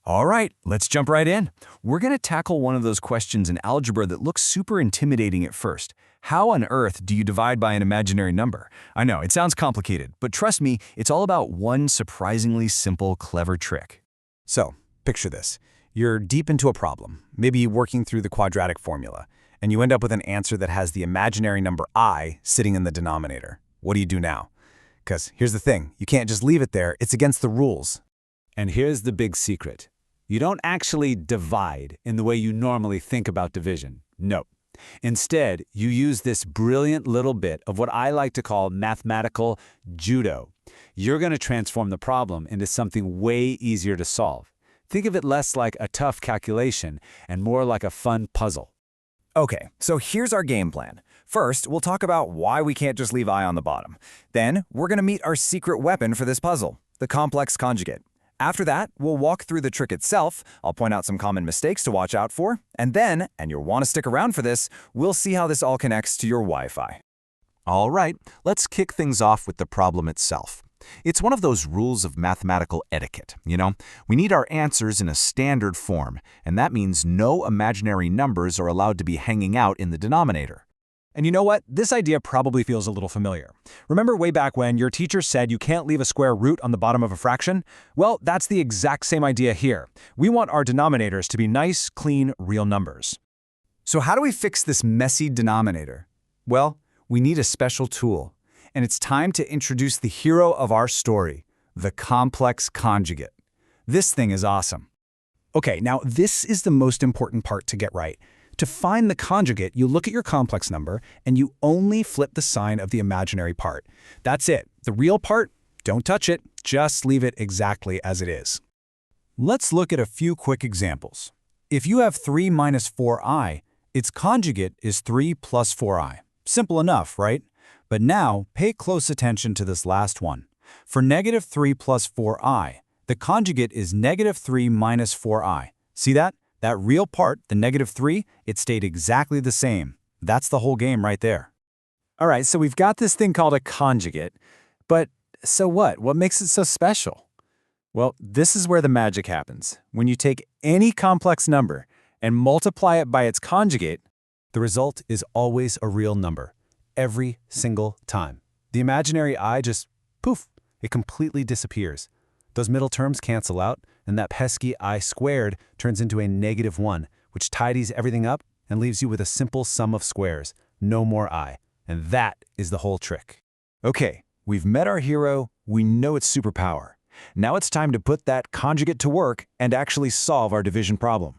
All right, let's jump right in. We're going to tackle one of those questions in algebra that looks super intimidating at first. How on earth do you divide by an imaginary number? I know, it sounds complicated, but trust me, it's all about one surprisingly simple, clever trick. So, picture this. You're deep into a problem, maybe working through the quadratic formula, and you end up with an answer that has the imaginary number I sitting in the denominator. What do you do now? Because here's the thing, you can't just leave it there, it's against the rules. And here's the big secret. You don't actually divide in the way you normally think about division. No. Instead, you use this brilliant little bit of what I like to call mathematical judo. You're going to transform the problem into something way easier to solve. Think of it less like a tough calculation and more like a fun puzzle. Okay, so here's our game plan. First, we'll talk about why we can't just leave I on the bottom. Then, we're going to meet our secret weapon for this puzzle, the complex conjugate. After that, we'll walk through the trick itself, I'll point out some common mistakes to watch out for, and then, and you'll want to stick around for this, we'll see how this all connects to your Wi-Fi. All right, let's kick things off with the problem itself. It's one of those rules of mathematical etiquette, We need our answers in a standard form, and that means no imaginary numbers are allowed to be hanging out in the denominator. And you know what? This idea probably feels a little familiar. Remember way back when your teacher said you can't leave a square root on the bottom of a fraction? Well, that's the exact same idea here. We want our denominators to be nice, clean, real numbers. So how do we fix this messy denominator? Well, we need a special tool. And it's time to introduce the hero of our story, the complex conjugate. This thing is awesome. Okay, now this is the most important part to get right. To find the conjugate, you look at your complex number and you only flip the sign of the imaginary part. That's it. The real part, don't touch it, just leave it exactly as it is. Let's look at a few quick examples. If you have 3 minus 4i, its conjugate is 3 plus 4i. Simple enough, right? But now, pay close attention to this last one. For negative 3 plus 4i, the conjugate is negative 3 minus 4i. See that? That real part, the negative 3, it stayed exactly the same. That's the whole game right there. All right, so we've got this thing called a conjugate. But so what? What makes it so special? Well, this is where the magic happens. When you take any complex number and multiply it by its conjugate, the result is always a real number. Every single time. The imaginary I just, poof, it completely disappears. Those middle terms cancel out, and that pesky I squared turns into a -1, which tidies everything up and leaves you with a simple sum of squares. No more I. And that is the whole trick. Okay, we've met our hero, we know its superpower. Now it's time to put that conjugate to work and actually solve our division problem.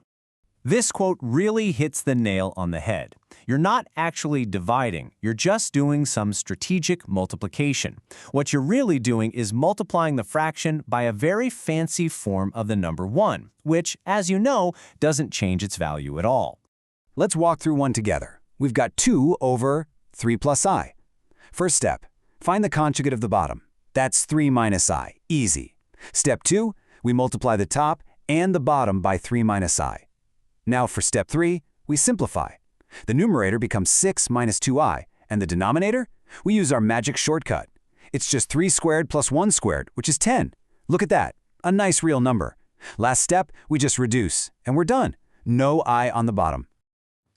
This quote really hits the nail on the head. You're not actually dividing, you're just doing some strategic multiplication. What you're really doing is multiplying the fraction by a very fancy form of the number 1, which, as you know, doesn't change its value at all. Let's walk through one together. We've got 2 over 3 plus i. First step, find the conjugate of the bottom. That's 3 minus i. Easy. Step 2, we multiply the top and the bottom by 3 minus i. Now for step 3, we simplify. The numerator becomes 6 minus 2i, and the denominator? We use our magic shortcut. It's just 3 squared plus 1 squared, which is 10. Look at that, a nice real number. Last step, we just reduce, and we're done. No I on the bottom.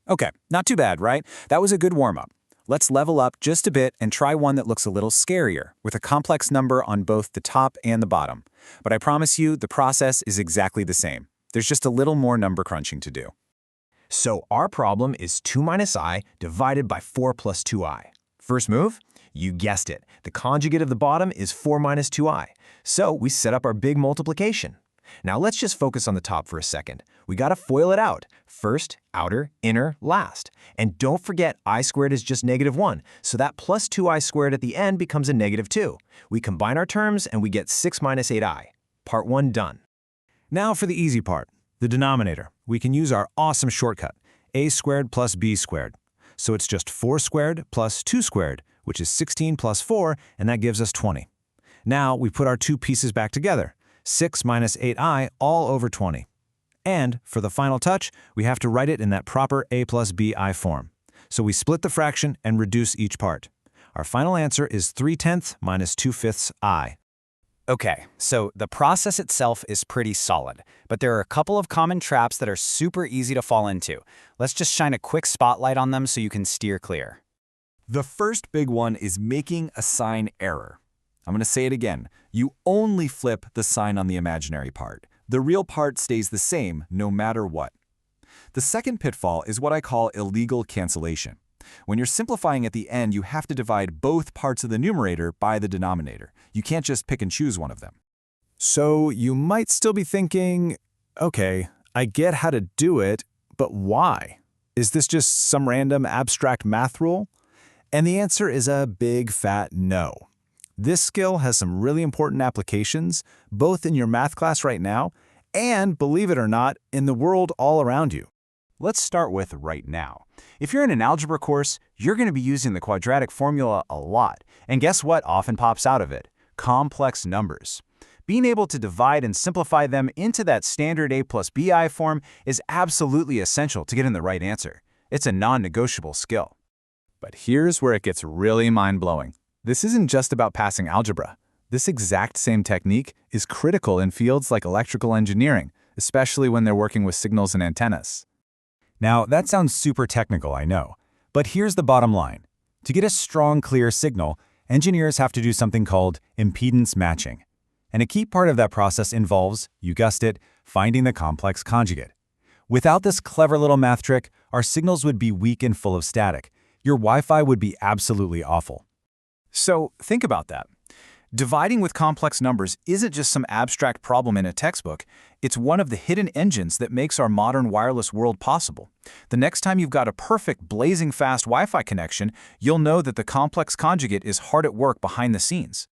Okay, not too bad, right? That was a good warm-up. Let's level up just a bit and try one that looks a little scarier, with a complex number on both the top and the bottom. But I promise you, the process is exactly the same. There's just a little more number crunching to do. So our problem is 2 minus I divided by 4 plus 2i. First move? You guessed it. The conjugate of the bottom is 4 minus 2i. So we set up our big multiplication. Now let's just focus on the top for a second. We gotta FOIL it out. First, outer, inner, last. And don't forget I squared is just -1, so that plus 2i squared at the end becomes a -2. We combine our terms and we get 6 minus 8i. Part 1 done. Now for the easy part, the denominator. We can use our awesome shortcut, a squared plus b squared. So it's just 4 squared plus 2 squared, which is 16 plus 4, and that gives us 20. Now we put our two pieces back together, 6 minus 8i all over 20. And for the final touch, we have to write it in that proper a plus bi form. So we split the fraction and reduce each part. Our final answer is 3/10 minus 2/5 I. Okay, so the process itself is pretty solid, but there are a couple of common traps that are super easy to fall into. Let's just shine a quick spotlight on them so you can steer clear. The first big one is making a sign error. I'm going to say it again. You only flip the sign on the imaginary part. The real part stays the same no matter what. The second pitfall is what I call illegal cancellation. When you're simplifying at the end, you have to divide both parts of the numerator by the denominator. You can't just pick and choose one of them. So you might still be thinking, okay, I get how to do it, but why? Is this just some random abstract math rule? And the answer is a big fat no. This skill has some really important applications, both in your math class right now and, believe it or not, in the world all around you. Let's start with right now. If you're in an algebra course, you're going to be using the quadratic formula a lot. And guess what often pops out of it? Complex numbers. Being able to divide and simplify them into that standard a plus bi form is absolutely essential to getting the right answer. It's a non-negotiable skill. But here's where it gets really mind-blowing. This isn't just about passing algebra. This exact same technique is critical in fields like electrical engineering, especially when they're working with signals and antennas. Now, that sounds super technical, I know. But here's the bottom line. To get a strong, clear signal, engineers have to do something called impedance matching. And a key part of that process involves, you guessed it, finding the complex conjugate. Without this clever little math trick, our signals would be weak and full of static. Your Wi-Fi would be absolutely awful. So think about that. Dividing with complex numbers isn't just some abstract problem in a textbook. It's one of the hidden engines that makes our modern wireless world possible. The next time you've got a perfect, blazing fast Wi-Fi connection, you'll know that the complex conjugate is hard at work behind the scenes.